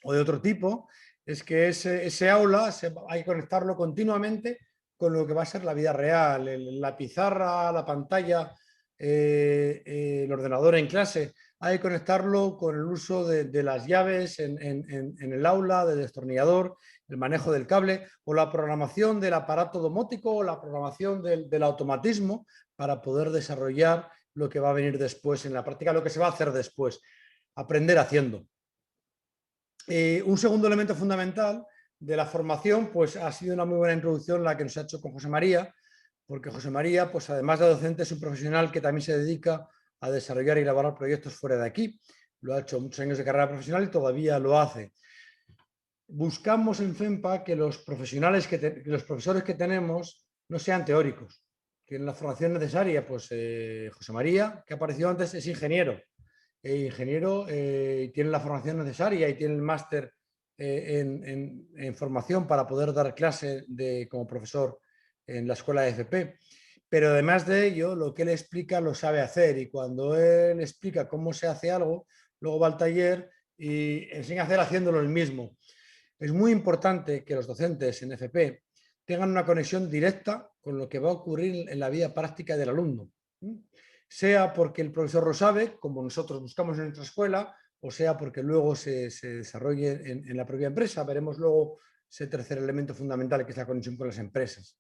de otro tipo es que ese aula hay que conectarlo continuamente con lo que va a ser la vida real, la pizarra, la pantalla, el ordenador en clase. Hay que conectarlo con el uso de las llaves en el aula, del destornillador, el manejo del cable o la programación del aparato domótico o la programación del automatismo para poder desarrollar lo que va a venir después en la práctica, lo que se va a hacer después. Aprender haciendo. Un segundo elemento fundamental de la formación pues ha sido una muy buena introducción la que nos ha hecho con José María, porque José María, pues además de docente, es un profesional que también se dedica a desarrollar y elaborar proyectos fuera de aquí. Lo ha hecho muchos años de carrera profesional y todavía lo hace. Buscamos en FEMPA que los profesionales, los profesores que tenemos no sean teóricos, que en la formación necesaria, pues José María, que apareció antes, es ingeniero. Ingeniero tiene la formación necesaria y tiene el máster en formación para poder dar clase como profesor en la escuela de FP. Pero además de ello, lo que él explica lo sabe hacer y cuando él explica cómo se hace algo, luego va al taller y enseña a hacer haciéndolo él mismo. Es muy importante que los docentes en FP tengan una conexión directa con lo que va a ocurrir en la vida práctica del alumno. Sea porque el profesor lo sabe, como nosotros buscamos en nuestra escuela, o sea porque luego se desarrolle en la propia empresa. Veremos luego ese tercer elemento fundamental que es la conexión con las empresas.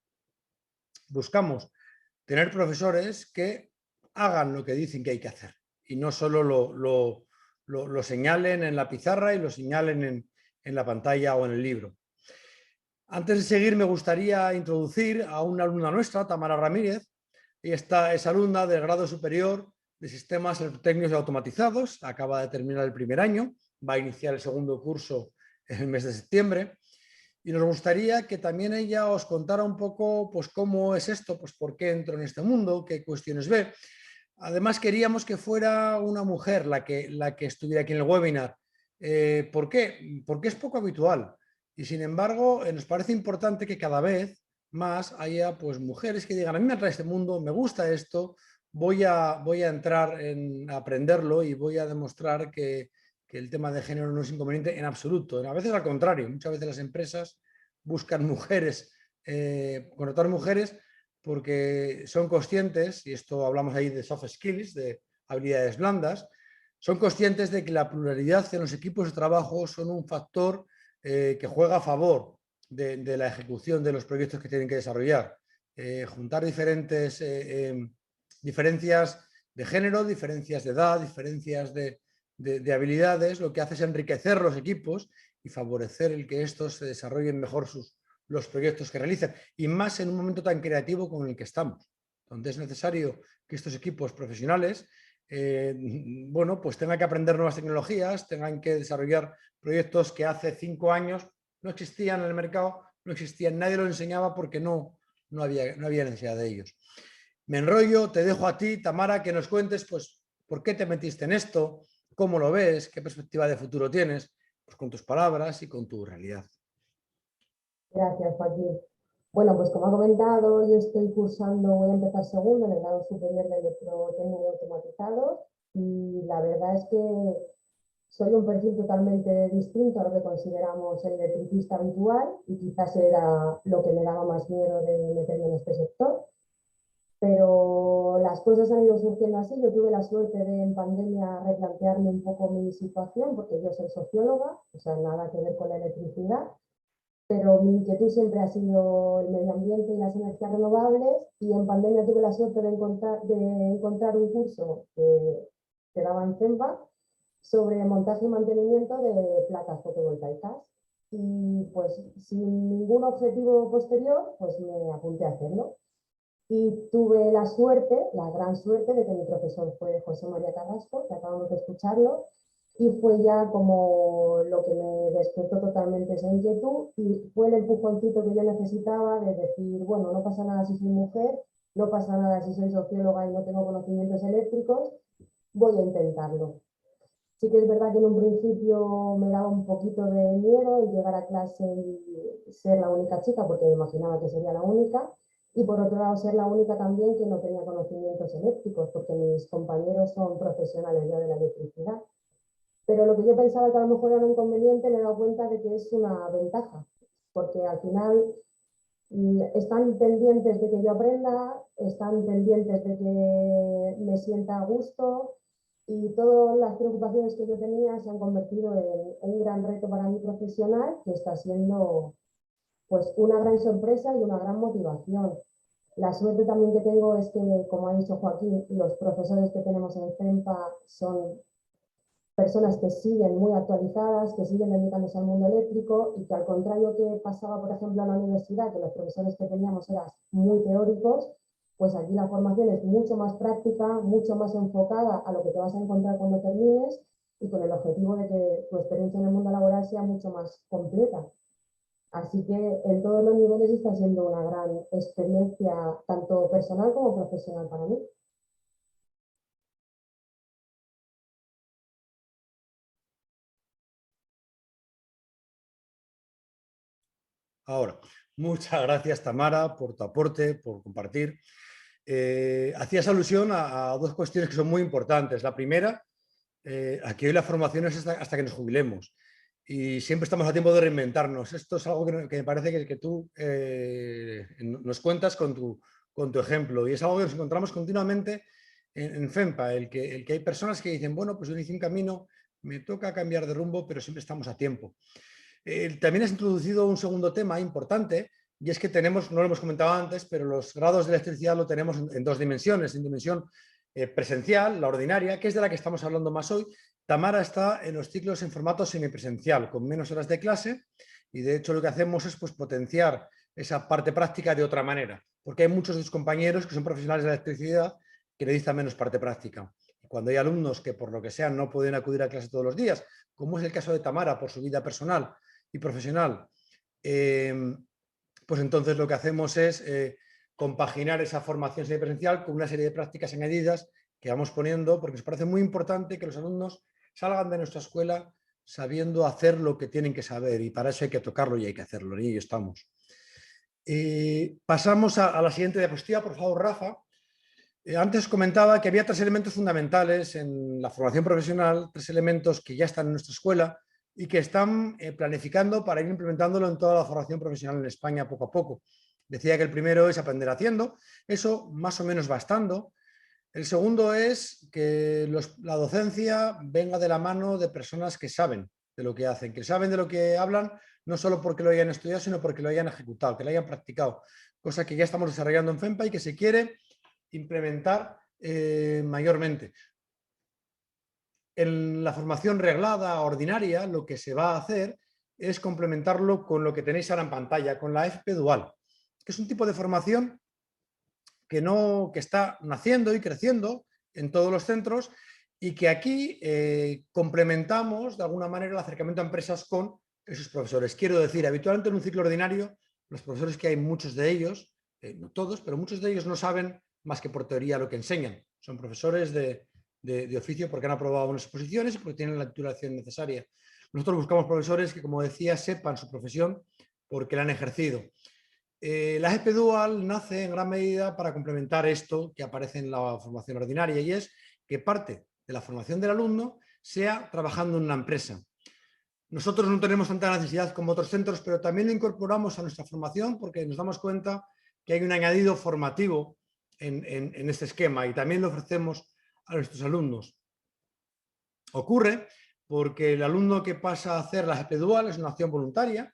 Buscamos tener profesores que hagan lo que dicen que hay que hacer y no solo lo señalen en la pizarra y lo señalen en la pantalla o en el libro. Antes de seguir me gustaría introducir a una alumna nuestra, Tamara Ramírez. Ella es alumna del grado superior de sistemas electrotécnicos y automatizados, acaba de terminar el primer año, va a iniciar el segundo curso en el mes de septiembre y nos gustaría que también ella os contara un poco pues, cómo es esto, pues, por qué entro en este mundo, qué cuestiones ve. Además queríamos que fuera una mujer la que estuviera aquí en el webinar. ¿Por qué? Porque es poco habitual y sin embargo nos parece importante que cada vez más haya pues, mujeres que digan, a mí me atrae este mundo, me gusta esto, voy a entrar en aprenderlo y voy a demostrar que el tema de género no es inconveniente en absoluto. A veces al contrario, muchas veces las empresas buscan mujeres, contratar mujeres porque son conscientes, y esto hablamos ahí de soft skills, de habilidades blandas, son conscientes de que la pluralidad en los equipos de trabajo son un factor que juega a favor de la ejecución de los proyectos que tienen que desarrollar. Juntar diferencias de género, diferencias de edad, diferencias de de habilidades, lo que hace es enriquecer los equipos y favorecer el que estos se desarrollen mejor los proyectos que realicen, y más en un momento tan creativo como el que estamos, donde es necesario que estos equipos profesionales bueno, pues tengan que aprender nuevas tecnologías, tengan que desarrollar proyectos que hace 5 años no existían en el mercado, no existían, nadie lo enseñaba porque no había necesidad de ellos. Me enrollo, te dejo a ti, Tamara, que nos cuentes pues, por qué te metiste en esto, cómo lo ves, qué perspectiva de futuro tienes, pues con tus palabras y con tu realidad. Gracias, Joaquín. Bueno, pues como ha comentado, yo estoy cursando, voy a empezar segundo en el grado superior de electrotécnica y automatizados, y la verdad es que soy un perfil totalmente distinto a lo que consideramos el electricista habitual, y quizás era lo que me daba más miedo de meterme en este sector. Pero las cosas han ido surgiendo así. Yo tuve la suerte de en pandemia replantearme un poco mi situación, porque yo soy socióloga, o sea, nada que ver con la electricidad, pero mi inquietud siempre ha sido el medio ambiente y las energías renovables, y en pandemia tuve la suerte de encontrar un curso que daba en CEMPA sobre montaje y mantenimiento de placas fotovoltaicas. Y pues sin ningún objetivo posterior, pues me apunté a hacerlo. Y tuve la suerte, la gran suerte, de que mi profesor fue José María Carrasco, que acabamos de escucharlo, y fue ya como lo que me despertó totalmente esa inquietud, y fue el empujoncito que yo necesitaba de decir, bueno, no pasa nada si soy mujer, no pasa nada si soy socióloga y no tengo conocimientos eléctricos, voy a intentarlo. Sí que es verdad que en un principio me daba un poquito de miedo el llegar a clase y ser la única chica, porque me imaginaba que sería la única, y por otro lado ser la única también que no tenía conocimientos eléctricos, porque mis compañeros son profesionales ya de la electricidad. Pero lo que yo pensaba que a lo mejor era un inconveniente, me he dado cuenta de que es una ventaja, porque al final están pendientes de que yo aprenda, están pendientes de que me sienta a gusto, y todas las preocupaciones que yo tenía se han convertido en un gran reto para mi profesional, que está siendo pues una gran sorpresa y una gran motivación. La suerte también que tengo es que, como ha dicho Joaquín, los profesores que tenemos en CEMPA son personas que siguen muy actualizadas, que siguen dedicándose al mundo eléctrico, y que al contrario que pasaba, por ejemplo, en la universidad, que los profesores que teníamos eran muy teóricos, pues aquí la formación es mucho más práctica, mucho más enfocada a lo que te vas a encontrar cuando termines, y con el objetivo de que tu experiencia en el mundo laboral sea mucho más completa. Así que en todos los niveles está siendo una gran experiencia, tanto personal como profesional para mí. Ahora, muchas gracias, Tamara, por tu aporte, por compartir. Hacías alusión a dos cuestiones que son muy importantes. La primera, aquí hoy la formación es hasta que nos jubilemos, y siempre estamos a tiempo de reinventarnos. Esto es algo que me parece que tú nos cuentas con tu ejemplo, y es algo que nos encontramos continuamente en FEMPA, el que hay personas que dicen, bueno, pues yo hice un camino, me toca cambiar de rumbo, pero siempre estamos a tiempo. También has introducido un segundo tema importante, y es que tenemos, no lo hemos comentado antes, pero los grados de electricidad lo tenemos en dos dimensiones. En dimensión presencial, la ordinaria, que es de la que estamos hablando más hoy. Tamara está en los ciclos en formato semipresencial, con menos horas de clase, y de hecho lo que hacemos es pues, potenciar esa parte práctica de otra manera, porque hay muchos de sus compañeros que son profesionales de la electricidad que necesitan menos parte práctica. Y cuando hay alumnos que por lo que sea no pueden acudir a clase todos los días, como es el caso de Tamara por su vida personal y profesional, pues entonces lo que hacemos es compaginar esa formación semipresencial con una serie de prácticas añadidas que vamos poniendo, porque nos parece muy importante que los alumnos salgan de nuestra escuela sabiendo hacer lo que tienen que saber, y para eso hay que tocarlo y hay que hacerlo, y ahí estamos. Pasamos a la siguiente diapositiva, por favor, Rafa. Antes comentaba que había 3 elementos fundamentales en la formación profesional, 3 elementos que ya están en nuestra escuela y que están planificando para ir implementándolo en toda la formación profesional en España poco a poco. Decía que el primero es aprender haciendo, eso más o menos va estando. El segundo es que la docencia venga de la mano de personas que saben de lo que hacen, que saben de lo que hablan, no solo porque lo hayan estudiado, sino porque lo hayan ejecutado, que lo hayan practicado, cosa que ya estamos desarrollando en FEMPA y que se quiere implementar mayormente. En la formación reglada, ordinaria, lo que se va a hacer es complementarlo con lo que tenéis ahora en pantalla, con la FP Dual, que es un tipo de formación que está naciendo y creciendo en todos los centros y que aquí complementamos de alguna manera el acercamiento a empresas con esos profesores. Quiero decir, habitualmente en un ciclo ordinario, los profesores que hay, muchos de ellos, no todos, pero muchos de ellos no saben más que por teoría lo que enseñan. Son profesores de oficio porque han aprobado unas exposiciones y porque tienen la titulación necesaria. Nosotros buscamos profesores que, como decía, sepan su profesión porque la han ejercido. La FP Dual nace en gran medida para complementar esto que aparece en la formación ordinaria, y es que parte de la formación del alumno sea trabajando en una empresa. Nosotros no tenemos tanta necesidad como otros centros, pero también lo incorporamos a nuestra formación porque nos damos cuenta que hay un añadido formativo en este esquema y también lo ofrecemos a nuestros alumnos. Ocurre porque el alumno que pasa a hacer la FP Dual es una acción voluntaria,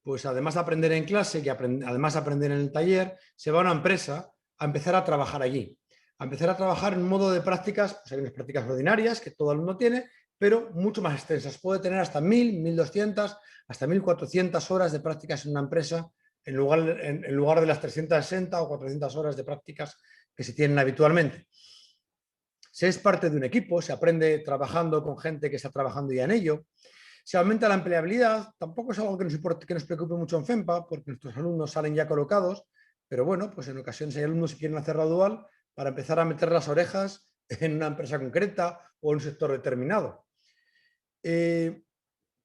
pues además de aprender en clase y además de aprender en el taller, se va a una empresa a empezar a trabajar allí. A empezar a trabajar en un modo de prácticas, pues hay unas prácticas ordinarias que todo alumno tiene, pero mucho más extensas. Puede tener hasta 1.000, 1.200, hasta 1.400 horas de prácticas en una empresa en lugar de las 360 o 400 horas de prácticas que se tienen habitualmente. Se es parte de un equipo, se aprende trabajando con gente que está trabajando ya en ello. Se aumenta la empleabilidad, tampoco es algo que nos preocupe mucho en FEMPA, porque nuestros alumnos salen ya colocados, pero bueno, pues en ocasiones hay alumnos que quieren hacer la dual para empezar a meter las orejas en una empresa concreta o en un sector determinado.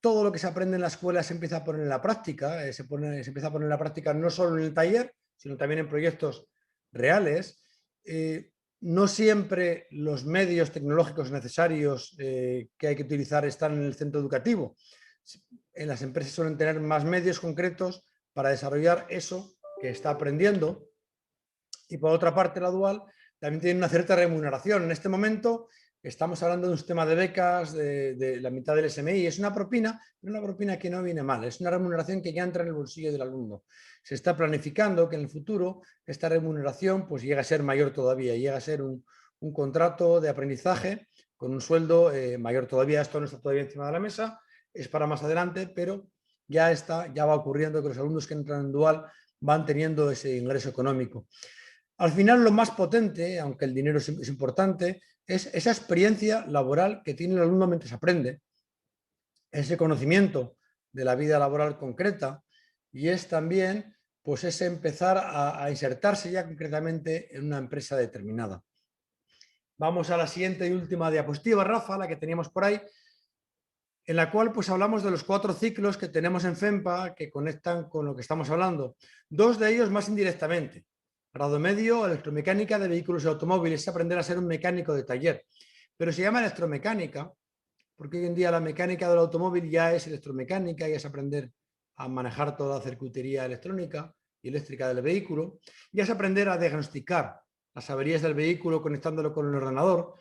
Todo lo que se aprende en la escuela se empieza a poner en la práctica, se empieza a poner en la práctica no solo en el taller, sino también en proyectos reales. No siempre los medios tecnológicos necesarios que hay que utilizar están en el centro educativo. En las empresas suelen tener más medios concretos para desarrollar eso que está aprendiendo. Y por otra parte, la dual también tiene una cierta remuneración. En este momento estamos hablando de un sistema de becas de la mitad del SMI. Es una propina, pero una propina que no viene mal. Es una remuneración que ya entra en el bolsillo del alumno. Se está planificando que en el futuro esta remuneración pues llegue a ser mayor todavía, llega a ser un contrato de aprendizaje con un sueldo mayor todavía. Esto no está todavía encima de la mesa, es para más adelante, pero ya va ocurriendo que los alumnos que entran en dual van teniendo ese ingreso económico. Al final, lo más potente, aunque el dinero es importante, es esa experiencia laboral que tiene el alumno mientras aprende, ese conocimiento de la vida laboral concreta, y es también pues ese empezar a insertarse ya concretamente en una empresa determinada. Vamos a la siguiente y última diapositiva, Rafa, la que teníamos por ahí, en la cual pues hablamos de los 4 ciclos que tenemos en FEMPA que conectan con lo que estamos hablando. 2 de ellos más indirectamente. Grado medio, electromecánica de vehículos y automóviles, es aprender a ser un mecánico de taller. Pero se llama electromecánica porque hoy en día la mecánica del automóvil ya es electromecánica y es aprender a manejar toda la circuitería electrónica y eléctrica del vehículo, y es aprender a diagnosticar las averías del vehículo conectándolo con el ordenador.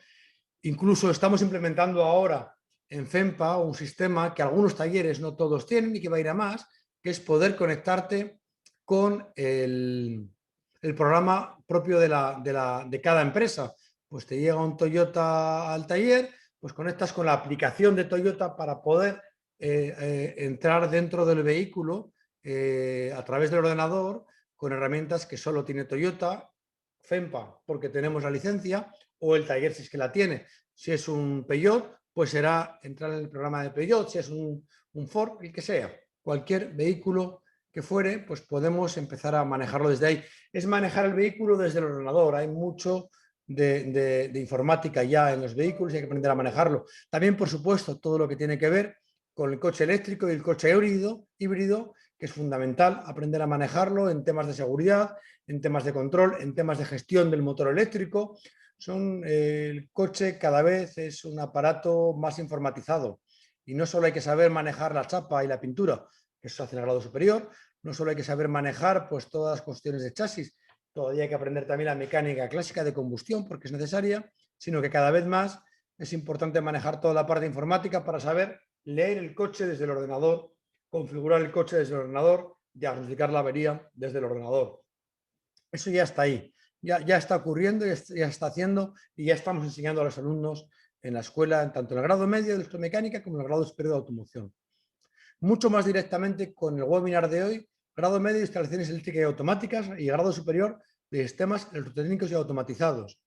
Incluso estamos implementando ahora en FEMPA un sistema que algunos talleres, no todos tienen y que va a ir a más, que es poder conectarte con el programa propio de cada empresa. Pues te llega un Toyota al taller, pues conectas con la aplicación de Toyota para poder entrar dentro del vehículo a través del ordenador con herramientas que solo tiene Toyota, FEMPA porque tenemos la licencia, o el taller si es que la tiene. Si es un Peugeot, pues será entrar en el programa de Peugeot. Si es un Ford, el que sea, cualquier vehículo que fuere, pues podemos empezar a manejarlo desde ahí. Es manejar el vehículo desde el ordenador. Hay mucho de informática ya en los vehículos y hay que aprender a manejarlo. También, por supuesto, todo lo que tiene que ver con el coche eléctrico y el coche híbrido, que es fundamental aprender a manejarlo en temas de seguridad, en temas de control, en temas de gestión del motor eléctrico. El coche cada vez es un aparato más informatizado y no solo hay que saber manejar la chapa y la pintura, que eso se hace en el grado superior, no solo hay que saber manejar pues todas las cuestiones de chasis, todavía hay que aprender también la mecánica clásica de combustión porque es necesaria, sino que cada vez más es importante manejar toda la parte informática para saber leer el coche desde el ordenador, configurar el coche desde el ordenador, diagnosticar la avería desde el ordenador. Eso ya está ahí, ya está ocurriendo, ya está haciendo y ya estamos enseñando a los alumnos en la escuela, tanto en el grado medio de electromecánica como en el grado superior de automoción. Mucho más directamente con el webinar de hoy, grado medio de instalaciones eléctricas y automáticas y grado superior de sistemas electrotécnicos y automatizados.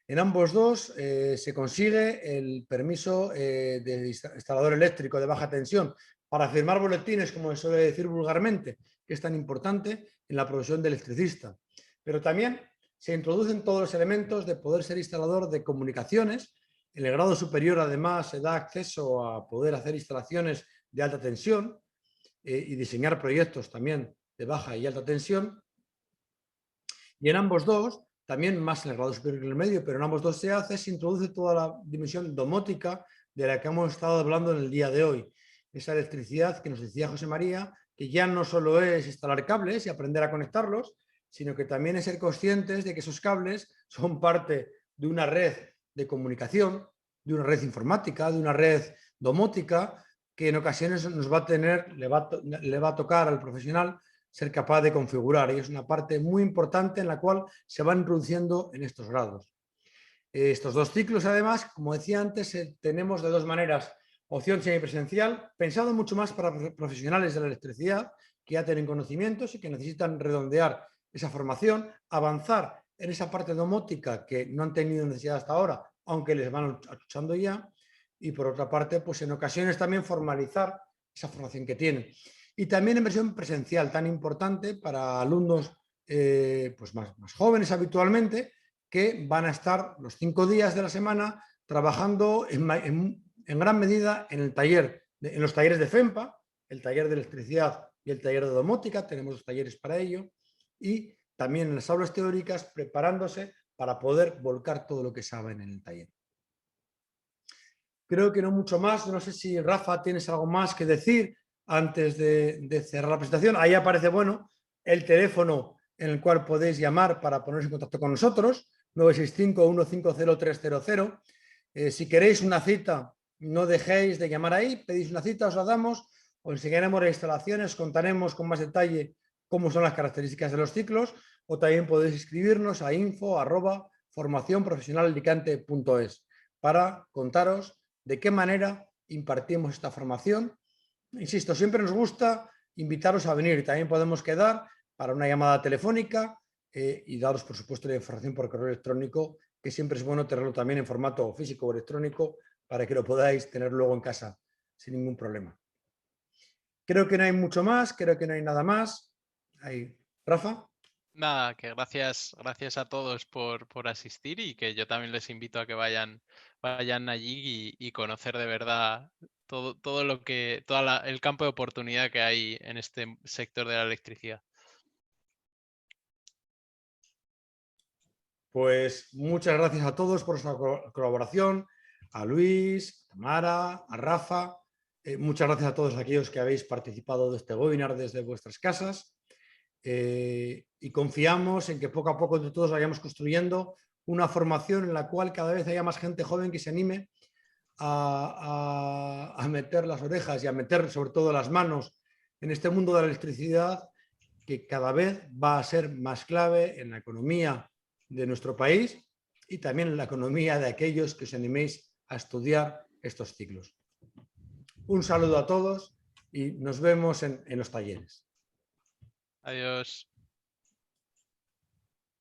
En ambos dos se consigue el permiso de instalador eléctrico de baja tensión para firmar boletines, como se suele decir vulgarmente, que es tan importante en la profesión de electricista. Pero también se introducen todos los elementos de poder ser instalador de comunicaciones. En el grado superior, además, se da acceso a poder hacer instalaciones de alta tensión y diseñar proyectos también de baja y alta tensión. Y en ambos dos, también más en el grado superior que en el medio, pero en ambos dos se introduce toda la dimensión domótica de la que hemos estado hablando en el día de hoy. Esa electricidad que nos decía José María, que ya no solo es instalar cables y aprender a conectarlos, sino que también es ser conscientes de que esos cables son parte de una red de comunicación, de una red informática, de una red domótica, que en ocasiones nos va a tener, le va a tocar al profesional ser capaz de configurar, y es una parte muy importante en la cual se van introduciendo en estos grados. Estos dos ciclos, además, como decía antes, tenemos de dos maneras: opción semipresencial, pensado mucho más para profesionales de la electricidad que ya tienen conocimientos y que necesitan redondear esa formación, avanzar en esa parte domótica que no han tenido necesidad hasta ahora, aunque les van achuchando ya, y por otra parte, pues en ocasiones también formalizar esa formación que tienen. Y también en versión presencial, tan importante para alumnos pues más jóvenes habitualmente, que van a estar los 5 días de la semana trabajando en gran medida en el taller, en los talleres de FEMPA, el taller de electricidad y el taller de domótica. Tenemos los talleres para ello, y también en las aulas teóricas preparándose para poder volcar todo lo que saben en el taller. Creo que no mucho más. No sé si, Rafa, tienes algo más que decir antes de cerrar la presentación. Ahí aparece, bueno, el teléfono en el cual podéis llamar para poneros en contacto con nosotros, 965-150-300. Si queréis una cita, no dejéis de llamar ahí, pedís una cita, os la damos, os enseñaremos las instalaciones, contaremos con más detalle cómo son las características de los ciclos, o también podéis escribirnos a info@formacionprofesionalalicante.es para contaros de qué manera impartimos esta formación. Insisto, siempre nos gusta invitaros a venir. También podemos quedar para una llamada telefónica y daros, por supuesto, la información por correo electrónico, que siempre es bueno tenerlo también en formato físico o electrónico para que lo podáis tener luego en casa sin ningún problema. Creo que no hay mucho más, creo que no hay nada más. Rafa. Nada, que gracias a todos por asistir, y que yo también les invito a que vayan allí y conocer de verdad todo el campo de oportunidad que hay en este sector de la electricidad. Pues muchas gracias a todos por su colaboración, a Luis, a Tamara, a Rafa. Muchas gracias a todos aquellos que habéis participado de este webinar desde vuestras casas. Y confiamos en que poco a poco entre todos vayamos construyendo una formación en la cual cada vez haya más gente joven que se anime a meter las orejas y a meter sobre todo las manos en este mundo de la electricidad, que cada vez va a ser más clave en la economía de nuestro país y también en la economía de aquellos que os animéis a estudiar estos ciclos. Un saludo a todos y nos vemos en los talleres. Adiós.